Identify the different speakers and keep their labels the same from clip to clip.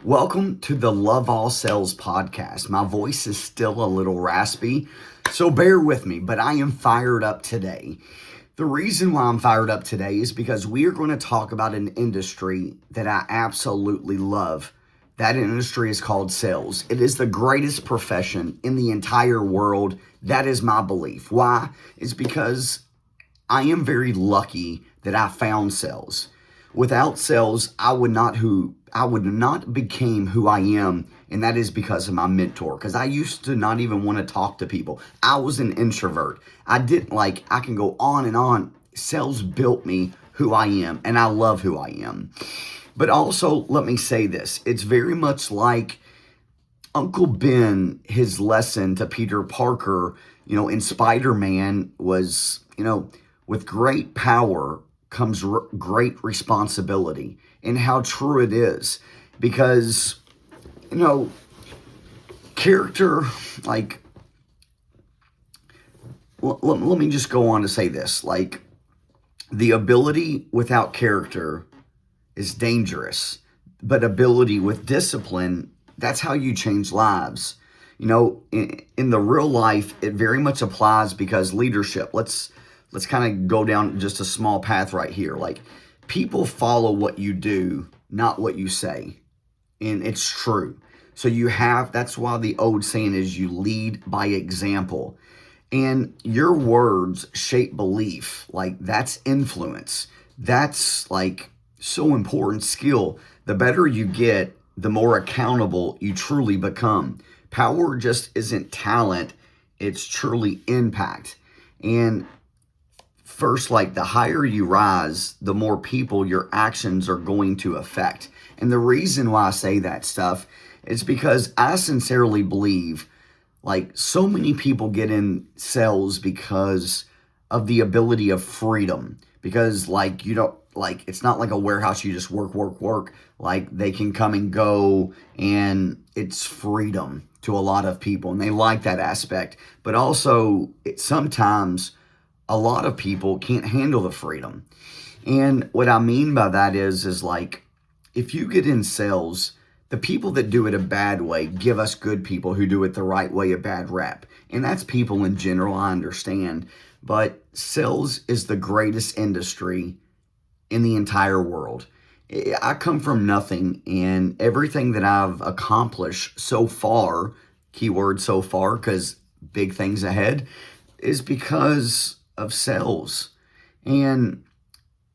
Speaker 1: Welcome to the Loveall Sales Podcast. My voice is still a little raspy, so bear with me, but I am fired up today. The reason why I'm fired up today is because we are going to talk about an industry that I absolutely love. That industry is called sales. It is the greatest profession in the entire world. That is my belief. Why? It's because I am very lucky that I found sales. Without sales, I would not became who I am, and that is because of my mentor. Because I used to not even want to talk to people. I was an introvert. I can go on and on. Sales built me who I am, and I love who I am. But also, let me say this. It's very much like Uncle Ben, his lesson to Peter Parker, in Spider-Man was, with great power comes great responsibility, and how true it is. Because, character, let me just go on to say this. The ability without character is dangerous, but ability with discipline, that's how you change lives. In the real life, it very much applies because leadership, let's kind of go down just a small path right here. People follow what you do, not what you say. And it's true. So that's why the old saying is you lead by example. And your words shape belief. That's influence. That's so important skill. The better you get, the more accountable you truly become. Power just isn't talent. It's truly impact. And first, the higher you rise, the more people your actions are going to affect. And the reason why I say that stuff is because I sincerely believe, so many people get in sales because of the ability of freedom. Because, it's not like a warehouse, you just work. They can come and go, and it's freedom to a lot of people. And they like that aspect. But also, sometimes a lot of people can't handle the freedom. And what I mean by that is if you get in sales, the people that do it a bad way give us good people who do it the right way a bad rap. And that's people in general, I understand. But sales is the greatest industry in the entire world. I come from nothing, and everything that I've accomplished so far, keyword so far, because big things ahead, is because of sales. And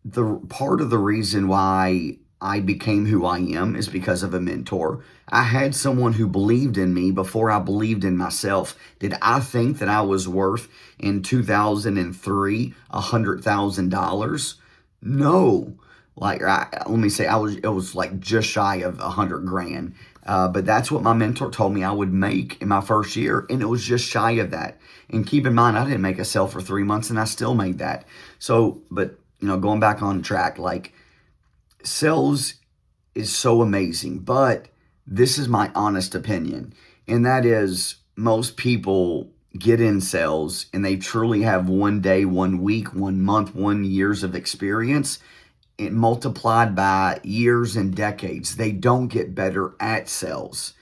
Speaker 1: the part of the reason why I became who I am is because of a mentor. I had someone who believed in me before I believed in myself. Did I think that I was worth in 2003 $100,000? No. Let me say it was just shy of $100,000. But that's what my mentor told me I would make in my first year, and it was just shy of that. And keep in mind, I didn't make a sale for 3 months, and I still made that. So, but going back on track, sales is so amazing. But this is my honest opinion, and that is most people get in sales, and they truly have 1 day, 1 week, 1 month, 1 years of experience. It multiplied by years and decades. They don't get better at sales.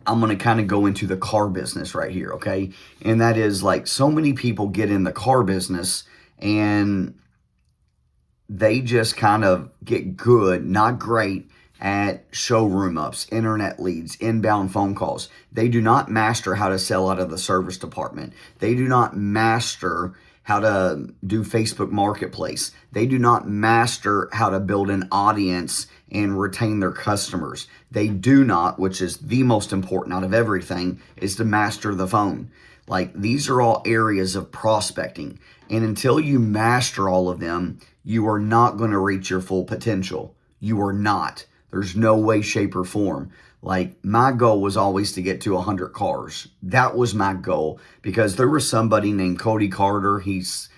Speaker 1: I'm going to kind of go into the car business right here, okay? And that is so many people get in the car business and they just kind of get good, not great, at showroom ups, internet leads, inbound phone calls. They do not master how to sell out of the service department. They do not master how to do Facebook Marketplace. They do not master how to build an audience and retain their customers. They do not, which is the most important out of everything, is to master the phone. These are all areas of prospecting. And until you master all of them, you are not going to reach your full potential. You are not. There's no way, shape, or form. My goal was always to get to 100 cars. That was my goal, because there was somebody named Cody Carter. He's,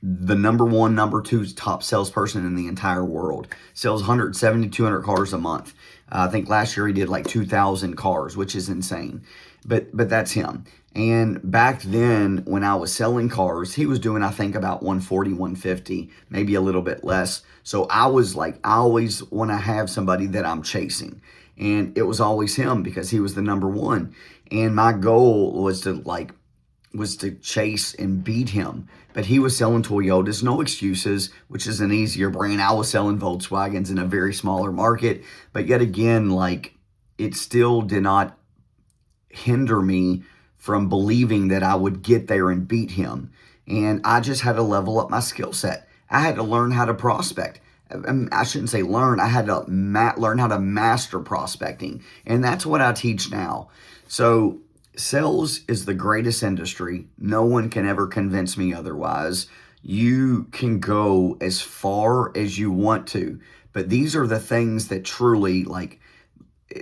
Speaker 1: the number one, number two top salesperson in the entire world. Sells 170, 200 cars a month. I think last year he did like 2,000 cars, which is insane. But that's him. And back then, when I was selling cars, he was doing, I think, about 140, 150, maybe a little bit less. So I was like, I always want to have somebody that I'm chasing. And it was always him because he was the number one. And my goal was to chase and beat him. But he was selling Toyotas, no excuses, which is an easier brand. I was selling Volkswagens in a very smaller market. But yet again, like, it still did not hinder me from believing that I would get there and beat him. And I just had to level up my skill set. I had to learn how to prospect. I shouldn't say learn. I had to learn how to master prospecting. And that's what I teach now. So sales is the greatest industry. No one can ever convince me otherwise. You can go as far as you want to. But these are the things that truly, like,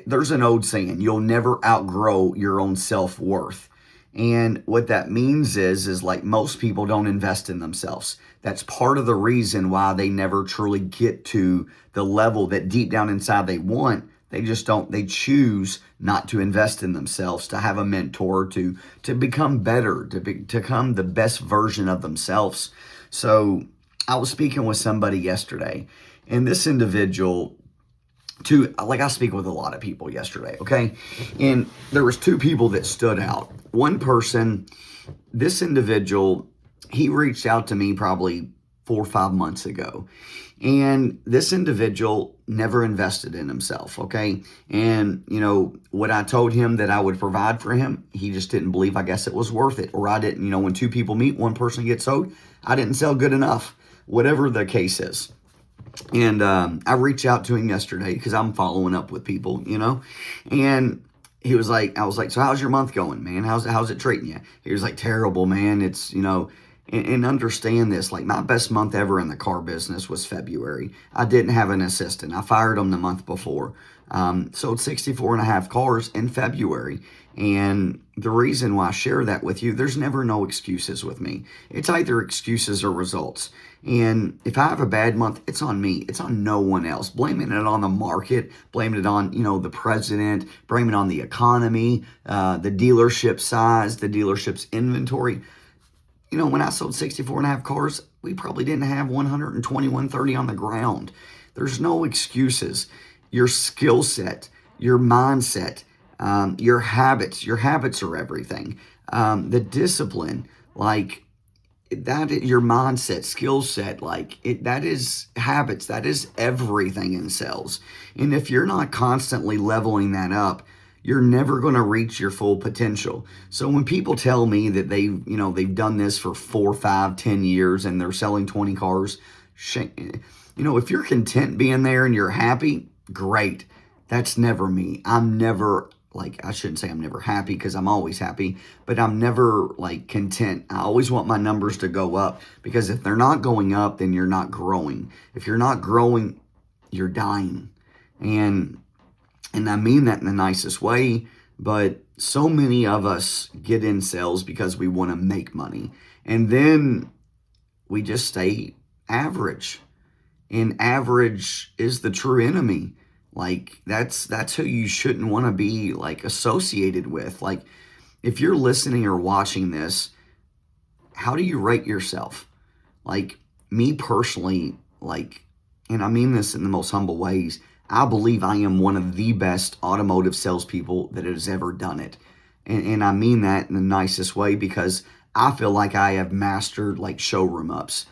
Speaker 1: there's an old saying, you'll never outgrow your own self-worth. And what that means is like most people don't invest in themselves. That's part of the reason why they never truly get to the level that deep down inside they want. They just don't, they choose not to invest in themselves, to have a mentor, to become better, to become the best version of themselves. So I was speaking with somebody yesterday, and this individual, I speak with a lot of people yesterday, okay? And there was two people that stood out. One person, this individual, he reached out to me probably 4 or 5 months ago. And this individual never invested in himself, okay? And, what I told him that I would provide for him, he just didn't believe, I guess, it was worth it. Or I didn't, when two people meet, one person gets sold, I didn't sell good enough, whatever the case is. And I reached out to him yesterday because I'm following up with people, and he was like, I was like, so how's your month going, man? How's it treating you? He was like, terrible, man. It's, and understand this, like my best month ever in the car business was February. I didn't have an assistant. I fired him the month before. Sold 64 and a half cars in February. And the reason why I share that with you, there's never no excuses with me. It's either excuses or results. And if I have a bad month, it's on me. It's on no one else. Blaming it on the market, blaming it on, the president, blaming it on the economy, the dealership size, the dealership's inventory. When I sold 64 and a half cars, we probably didn't have 120, 130 on the ground. There's no excuses. Your skill set, your mindset, your habits are everything. The discipline, like that, your mindset, skill set, that is habits. That is everything in sales. And if you're not constantly leveling that up, you're never going to reach your full potential. So when people tell me that they've done this for 4, 5, 10 years and they're selling 20 cars, if you're content being there and you're happy, great. That's never me. I'm never, I shouldn't say I'm never happy because I'm always happy, but I'm never content. I always want my numbers to go up because if they're not going up, then you're not growing. If you're not growing, you're dying. And I mean that in the nicest way, but so many of us get in sales because we want to make money. And then we just stay average. And average is the true enemy. That's who you shouldn't want to be associated with. If you're listening or watching this, how do you rate yourself? Me personally, and I mean this in the most humble ways, I believe I am one of the best automotive salespeople that has ever done it. And I mean that in the nicest way because I feel like I have mastered showroom ups.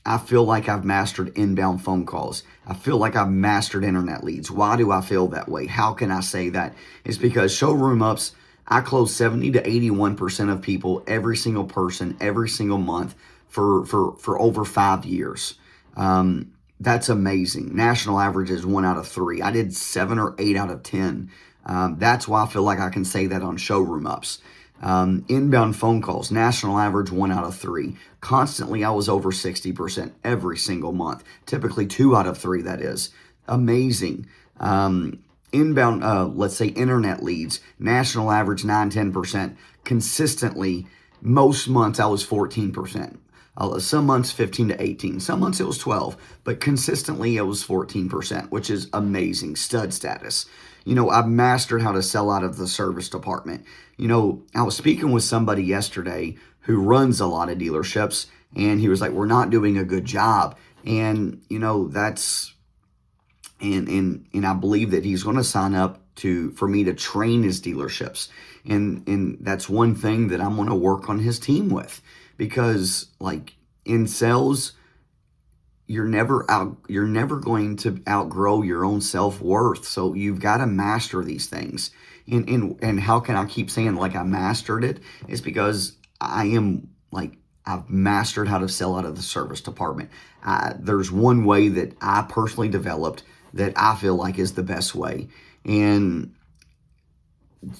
Speaker 1: I feel like I've mastered inbound phone calls. I feel like I've mastered internet leads. Why do I feel that way? How can I say that? It's because showroom ups, I close 70 to 81% of people, every single person, every single month for over 5 years. That's amazing. National average is 1 out of 3. I did 7 or 8 out of 10. That's why I feel like I can say that on showroom ups. Inbound phone calls, national average 1 out of 3. Constantly, I was over 60% every single month. Typically 2 out of 3, that is. Amazing. Inbound, let's say internet leads, national average 9, 10%. Consistently, most months I was 14%. Some months 15 to 18, some months it was 12, but consistently it was 14%, which is amazing. Stud status. I've mastered how to sell out of the service department. I was speaking with somebody yesterday who runs a lot of dealerships, and he was like, we're not doing a good job. And, that's, and I believe that he's going to sign up for me to train his dealerships. And that's one thing that I'm going to work on his team with, because like in sales, you're never going to outgrow your own self-worth. So you've got to master these things. And how can I keep saying like I mastered it? It's because I've mastered how to sell out of the service department. There's one way that I personally developed that I feel like is the best way. And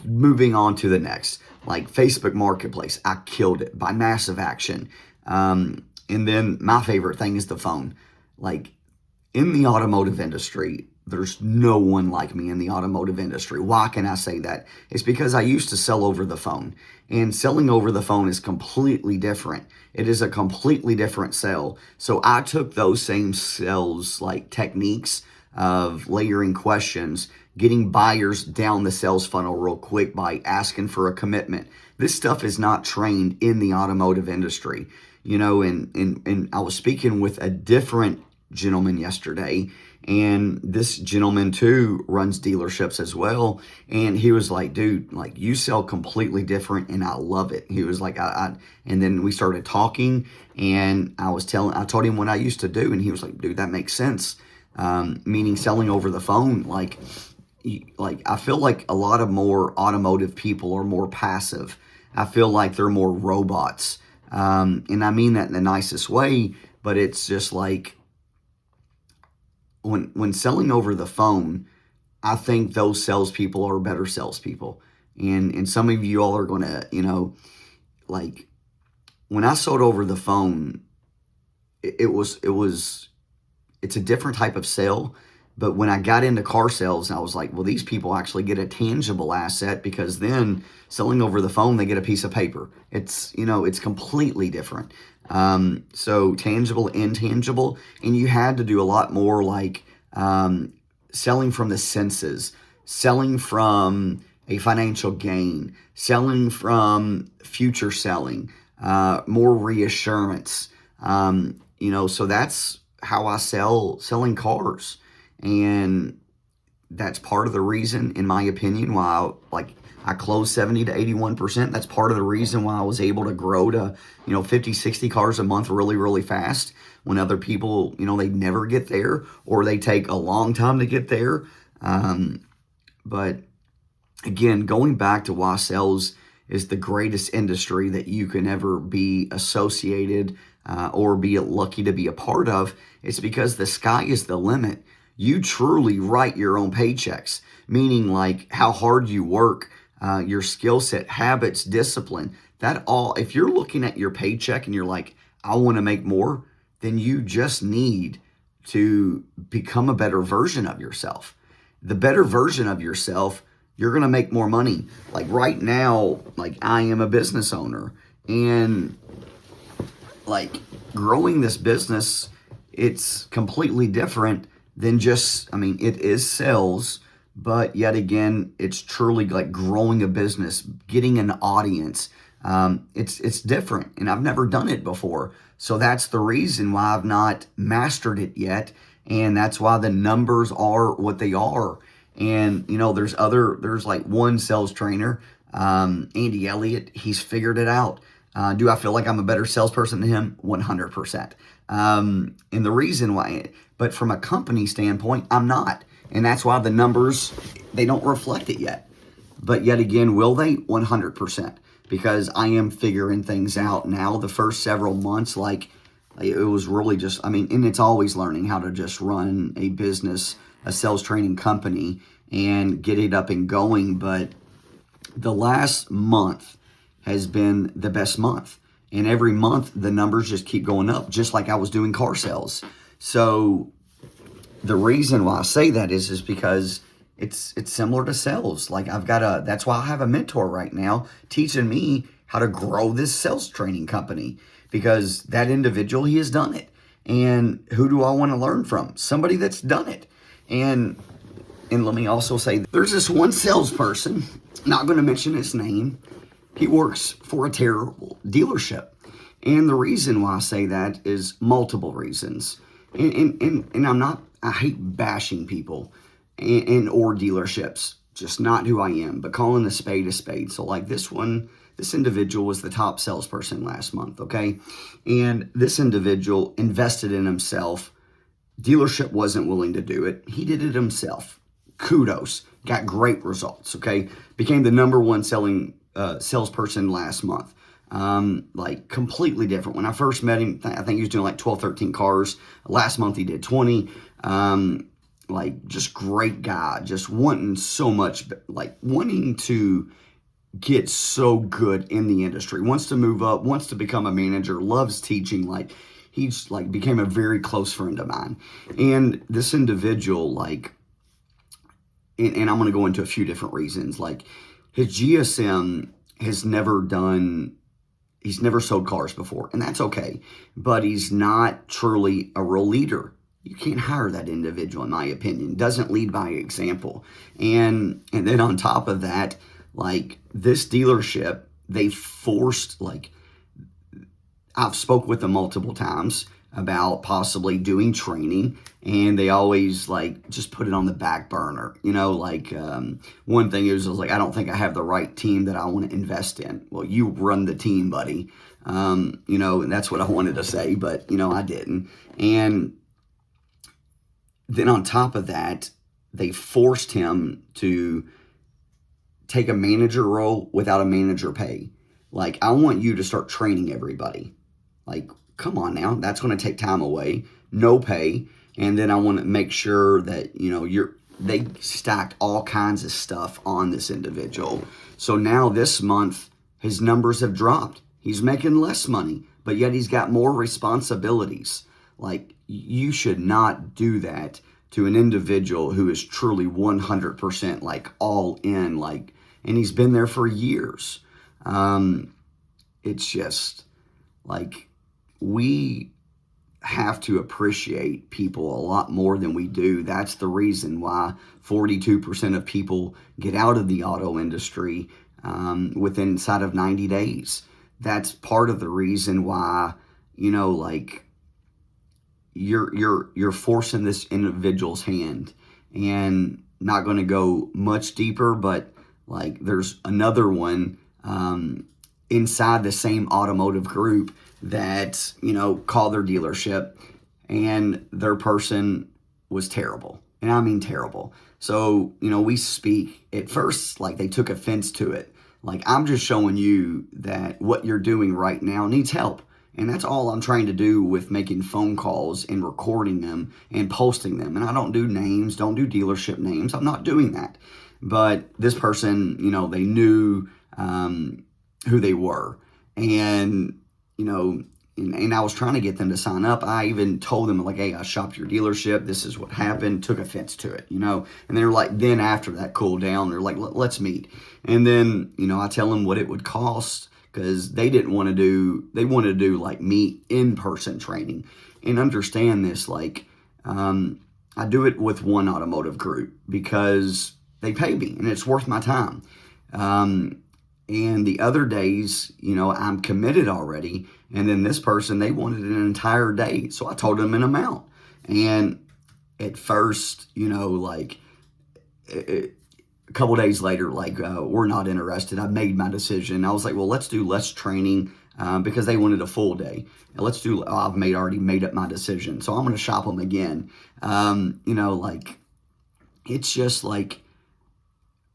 Speaker 1: moving on to the next, like Facebook Marketplace, I killed it by massive action. And then my favorite thing is the phone. Like in the automotive industry, there's no one like me in the automotive industry. Why can I say that? It's because I used to sell over the phone, and selling over the phone is completely different. It is a completely different sell. So I took those same sales like techniques of layering questions, getting buyers down the sales funnel real quick by asking for a commitment. This stuff is not trained in the automotive industry, and I was speaking with a different gentleman yesterday, and this gentleman too runs dealerships as well. And he was like, dude, like you sell completely different and I love it. He was like, and then we started talking, and I told him what I used to do. And he was like, dude, that makes sense. Meaning selling over the phone. Like I feel like a lot of more automotive people are more passive. I feel like they're more robots. And I mean that in the nicest way, but it's just like, when selling over the phone, I think those salespeople are better salespeople. And some of you all are going to, like when I sold over the phone, it's a different type of sale. But when I got into car sales, I was like, well, these people actually get a tangible asset, because then selling over the phone, they get a piece of paper. It's completely different. So tangible, intangible, and you had to do a lot more like selling from the senses, selling from a financial gain, selling from future selling, more reassurance. So that's how I selling cars. And that's part of the reason, in my opinion, why I closed 70 to 81%. That's part of the reason why I was able to grow to, 50, 60 cars a month really, really fast, when other people, they never get there, or they take a long time to get there. But again, going back to why sales is the greatest industry that you can ever be associated or be lucky to be a part of, it's because the sky is the limit. You truly write your own paychecks, meaning like how hard you work, your skill set, habits, discipline, that all. If you're looking at your paycheck and you're like, I want to make more, then you just need to become a better version of yourself. The better version of yourself, you're going to make more money. Like right now, like I am a business owner, and like growing this business, it's completely different than just, it is sales, but yet again, it's truly like growing a business, getting an audience. It's different, and I've never done it before. So that's the reason why I've not mastered it yet. And that's why the numbers are what they are. And, there's like one sales trainer, Andy Elliott, he's figured it out. Do I feel like I'm a better salesperson than him? 100%. And the reason why, but from a company standpoint, I'm not. And that's why the numbers, they don't reflect it yet. But yet again, will they? 100%. Because I am figuring things out now. The first several months, like it was really just, and it's always learning how to just run a business, a sales training company, and get it up and going. But the last month has been the best month. And every month, the numbers just keep going up, just like I was doing car sales. So the reason why I say that is because it's similar to sales. Like that's why I have a mentor right now teaching me how to grow this sales training company. because that individual, he has done it. And who do I want to learn from? Somebody that's done it. And let me also say, there's this one salesperson, not going to mention his name. He works for a terrible dealership. And the reason why I say that is multiple reasons. And I hate bashing people or dealerships, just not who I am, but calling a spade a spade. So like this individual was the top salesperson last month, okay? And this individual invested in himself. Dealership wasn't willing to do it. He did it himself. Kudos. Got great results, okay? Became the number one selling salesperson last month. Like completely different. When I first met him, I think he was doing like 12, 13 cars. Last month he did 20. Like just great guy, just wanting so much, like wanting to get so good in the industry, wants to move up, wants to become a manager, loves teaching. Like he's like became a very close friend of mine. And this individual, like, and I'm going to go into a few different reasons. Like his GSM has he's never sold cars before, and that's okay, but he's not truly a real leader. You can't hire that individual, in my opinion. Doesn't lead by example. And then on top of that, like this dealership, they forced, like, I've spoke with them multiple times about possibly doing training, and they always like just put it on the back burner. Like one thing is like, I don't think I have the right team that I want to invest in. Well, you run the team, buddy. And that's what I wanted to say, but I didn't. And then on top of that, they forced him to take a manager role without a manager pay. Like, I want you to start training everybody. Like, come on now, that's going to take time away, no pay. And then I want to make sure that, they stacked all kinds of stuff on this individual. So now this month, his numbers have dropped. He's making less money, but yet he's got more responsibilities. Like, you should not do that to an individual who is truly 100% like all in, like, and he's been there for years. It's just like, we have to appreciate people a lot more than we do. That's the reason why 42% of people get out of the auto industry within inside of 90 days. That's part of the reason why, like, you're forcing this individual's hand. And not going to go much deeper, but like there's another one inside the same automotive group that, called their dealership, and their person was terrible. And I mean terrible. So, we speak at first, like they took offense to it. Like, I'm just showing you that what you're doing right now needs help. And that's all I'm trying to do with making phone calls and recording them and posting them. And I don't do names, don't do dealership names. I'm not doing that. But this person, they knew who they were. And, and I was trying to get them to sign up. I even told them, like, hey, I shopped your dealership. This is what happened. Took offense to it, And they're like, then after that cooled down, they're like, let's meet. And then, I tell them what it would cost, because they wanted to do like me in-person training. And understand this, like, I do it with one automotive group because they pay me and it's worth my time. And the other days, I'm committed already. And then this person, they wanted an entire day. So I told them an amount. And at first, like, a couple days later, like, we're not interested. I made my decision. I was like, well, let's do less training because they wanted a full day. I've already made up my decision. So I'm going to shop them again. Like, it's just like,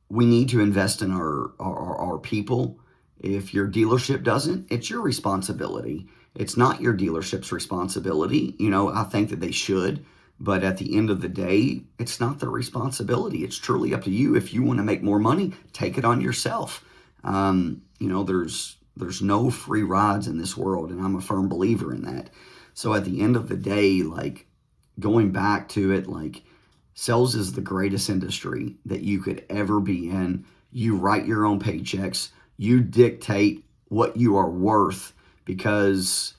Speaker 1: we need to invest in our people. If your dealership doesn't, it's your responsibility. It's not your dealership's responsibility. I think that they should. But at the end of the day, it's not their responsibility. It's truly up to you. If you want to make more money, take it on yourself. There's no free rides in this world, and I'm a firm believer in that. So at the end of the day, like, going back to it, like, sales is the greatest industry that you could ever be in. You write your own paychecks. You dictate what you are worth, because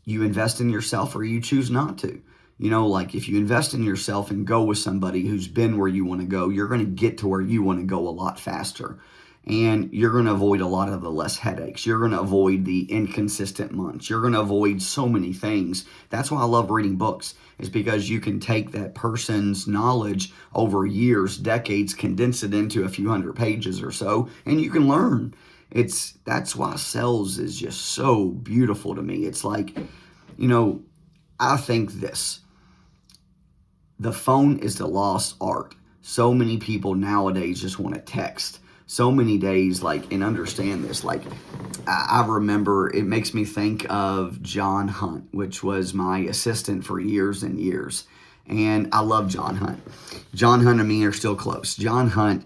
Speaker 1: you invest in yourself or you choose not to. Like if you invest in yourself and go with somebody who's been where you want to go, you're going to get to where you want to go a lot faster. And you're going to avoid a lot of the less headaches. You're going to avoid the inconsistent months. You're going to avoid so many things. That's why I love reading books, is because you can take that person's knowledge over years, decades, condense it into a few hundred pages or so, and you can learn. That's why sales is just so beautiful to me. It's like, I think the phone is the lost art. So many people nowadays just want to text. So many days, and understand this, I remember, it makes me think of John Hunt, which was my assistant for years and years. And I love John Hunt. John Hunt and me are still close. John Hunt,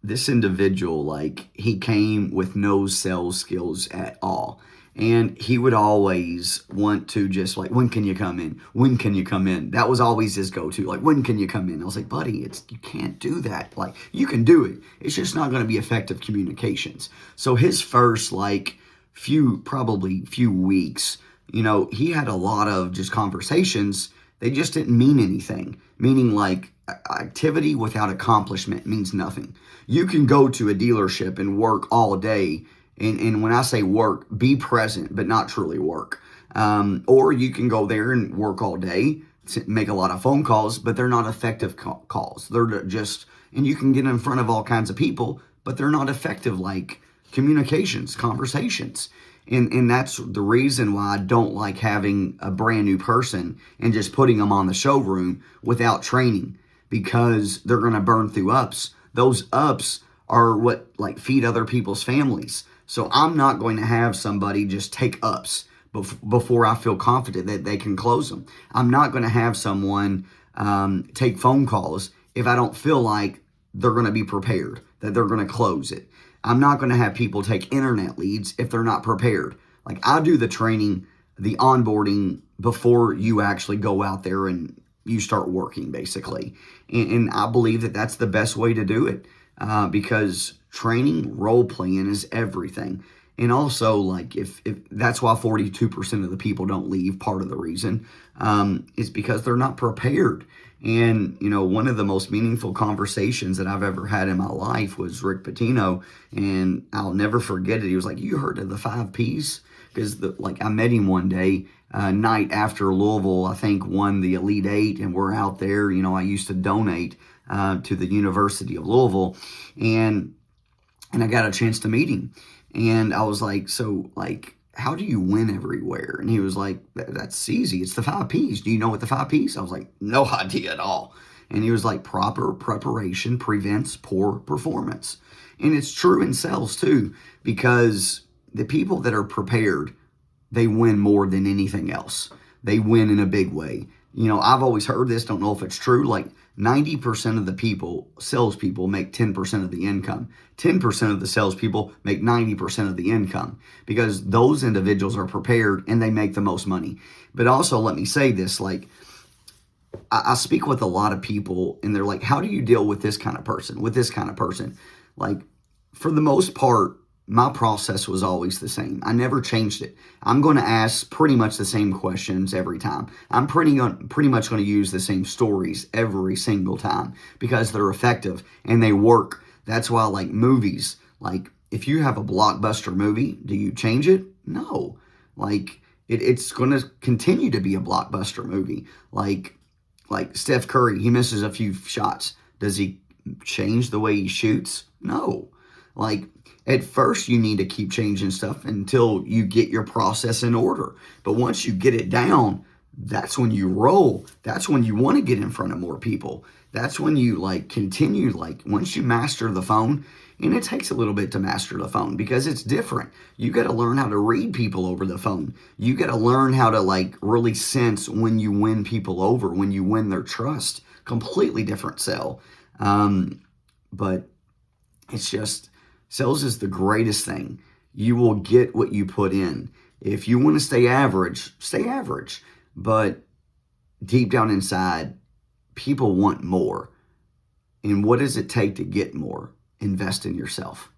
Speaker 1: this individual, he came with no sales skills at all. And he would always want to just when can you come in? When can you come in? That was always his go-to. When can you come in? I was like, buddy, you can't do that. You can do it. It's just not going to be effective communications. So his first few weeks, he had a lot of just conversations. They just didn't mean anything. Meaning activity without accomplishment means nothing. You can go to a dealership and work all day. And when I say work, be present, but not truly work. Or you can go there and work all day, make a lot of phone calls, but they're not effective calls. They're just, and you can get in front of all kinds of people, but they're not effective communications, conversations. And that's the reason why I don't like having a brand new person and just putting them on the showroom without training, because they're going to burn through ups. Those ups are what feed other people's families. So I'm not going to have somebody just take ups before I feel confident that they can close them. I'm not going to have someone take phone calls if I don't feel like they're going to be prepared, that they're going to close it. I'm not going to have people take internet leads if they're not prepared. I do the training, the onboarding before you actually go out there and you start working, basically. And I believe that that's the best way to do it, because training, role playing is everything. And also, if that's why 42% of the people don't leave, part of the reason is because they're not prepared. And, one of the most meaningful conversations that I've ever had in my life was Rick Pitino, and I'll never forget it. He was like, you heard of the 5 Ps? Because I met him one day, night after Loveall, I think, won the Elite Eight, and we're out there. I used to donate to the University of Loveall, and I got a chance to meet him. And I was like, so, how do you win everywhere? And he was like, that's easy. It's the 5 Ps. Do you know what the 5 Ps? I was like, no idea at all. And he was like, proper preparation prevents poor performance. And it's true in sales too, because the people that are prepared, they win more than anything else. They win in a big way. I've always heard this, don't know if it's true, 90% of the salespeople make 10% of the income. 10% of the salespeople make 90% of the income, because those individuals are prepared and they make the most money. But also, let me say this, I speak with a lot of people and they're like, how do you deal with this kind of person, with this kind of person? For the most part, my process was always the same. I never changed it. I'm going to ask pretty much the same questions every time. I'm pretty much going to use the same stories every single time, because they're effective and they work. That's why, movies, if you have a blockbuster movie, do you change it? No. It's going to continue to be a blockbuster movie. Like Steph Curry, he misses a few shots. Does he change the way he shoots? No. At first, you need to keep changing stuff until you get your process in order. But once you get it down, that's when you roll. That's when you want to get in front of more people. That's when you continue, once you master the phone, and it takes a little bit to master the phone because it's different. You got to learn how to read people over the phone. You got to learn how to really sense when you win people over, when you win their trust. Completely different sell. But it's just, sales is the greatest thing. You will get what you put in. If you want to stay average, stay average. But deep down inside, people want more. And what does it take to get more? Invest in yourself.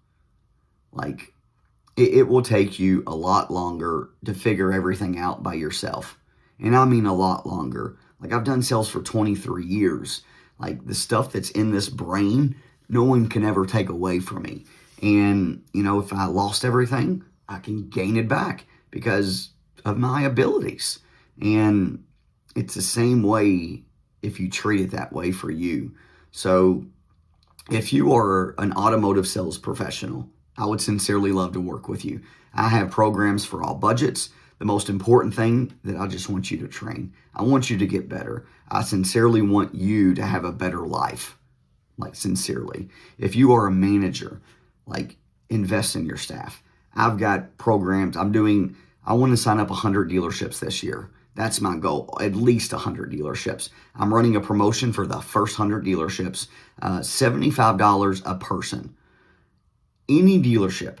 Speaker 1: it will take you a lot longer to figure everything out by yourself. And I mean a lot longer. Like, I've done sales for 23 years. Like, the stuff that's in this brain, no one can ever take away from me. And, if I lost everything, I can gain it back because of my abilities. And it's the same way if you treat it that way for you. So if you are an automotive sales professional, I would sincerely love to work with you. I have programs for all budgets. The most important thing that I just want you to train. I want you to get better. I sincerely want you to have a better life. Like, sincerely. If you are a manager, like, invest in your staff. I've got programs. I want to sign up 100 dealerships this year. That's my goal, at least 100 dealerships. I'm running a promotion for the first 100 dealerships, $75 a person. Any dealership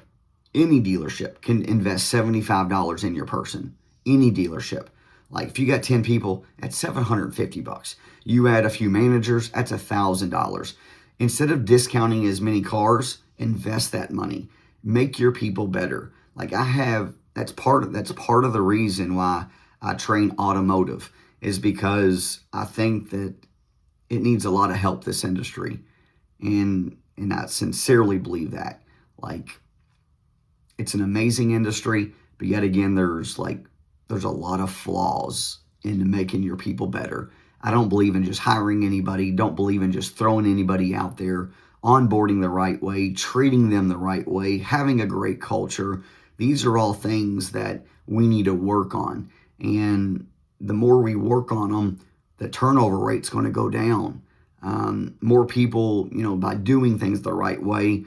Speaker 1: can invest $75 in your person. Any dealership. Like, if you got 10 people, that's $750. You add a few managers, that's $1,000. Instead of discounting as many cars, invest that money. Make your people better. Like, that's part of the reason why I train automotive, is because I think that it needs a lot of help, this industry. And I sincerely believe that. Like, it's an amazing industry, but yet again, there's a lot of flaws in making your people better. I don't believe in just hiring anybody. Don't believe in just throwing anybody out there. Onboarding the right way, treating them the right way, having a great culture. These are all things that we need to work on. And the more we work on them, the turnover rate's going to go down. More people, by doing things the right way,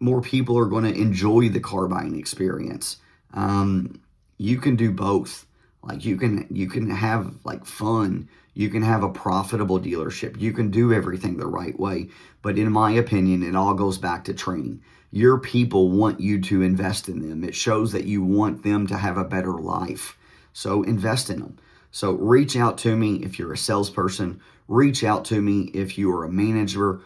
Speaker 1: more people are going to enjoy the car buying experience. You can do both. Like, you can have like fun. You can have a profitable dealership. You can do everything the right way. But in my opinion, it all goes back to training. Your people want you to invest in them. It shows that you want them to have a better life. So invest in them. So reach out to me if you're a salesperson. Reach out to me if you are a manager,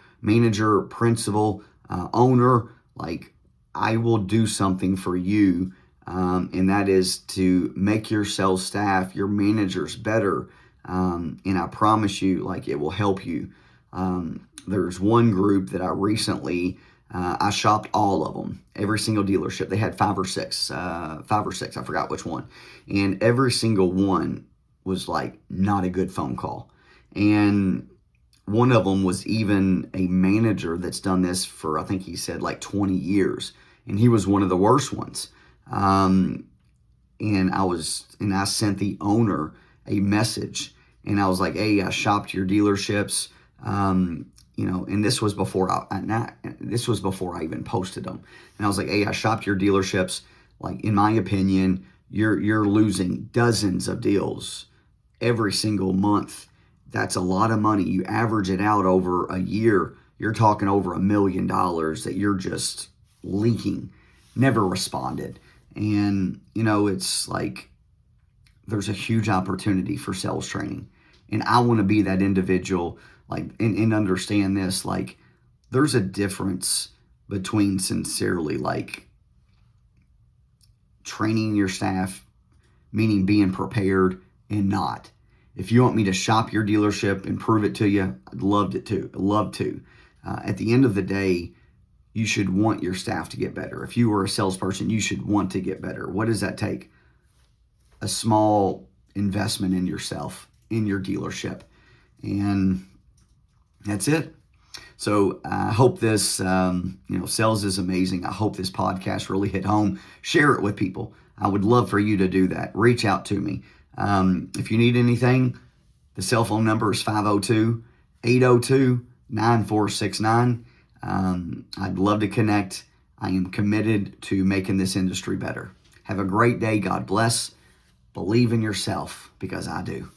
Speaker 1: principal, owner. Like, I will do something for you. And that is to make your sales staff, your managers better. And I promise you, like, it will help you. There's one group that I recently, I shopped all of them, every single dealership. They had five or six, I forgot which one. And every single one was like not a good phone call. And one of them was even a manager that's done this for, I think he said, like 20 years. And he was one of the worst ones. And I sent the owner a message, and I was like, hey, I shopped your dealerships, and this was before I even posted them. And I was like, hey, I shopped your dealerships. Like, in my opinion, you're losing dozens of deals every single month. That's a lot of money. You average it out over a year, you're talking over $1 million that you're just leaking. Never responded. And, it's like, there's a huge opportunity for sales training. And I want to be that individual, like, and understand this. Like, there's a difference between sincerely, like, training your staff, meaning being prepared, and not. If you want me to shop your dealership and prove it to you, I'd love to. At the end of the day, you should want your staff to get better. If you were a salesperson, you should want to get better. What does that take? A small investment in yourself, in your dealership. And that's it. So I hope this, sales is amazing. I hope this podcast really hit home. Share it with people. I would love for you to do that. Reach out to me. If you need anything, the cell phone number is 502-802-9469. I'd love to connect. I am committed to making this industry better. Have a great day. God bless. Believe in yourself, because I do.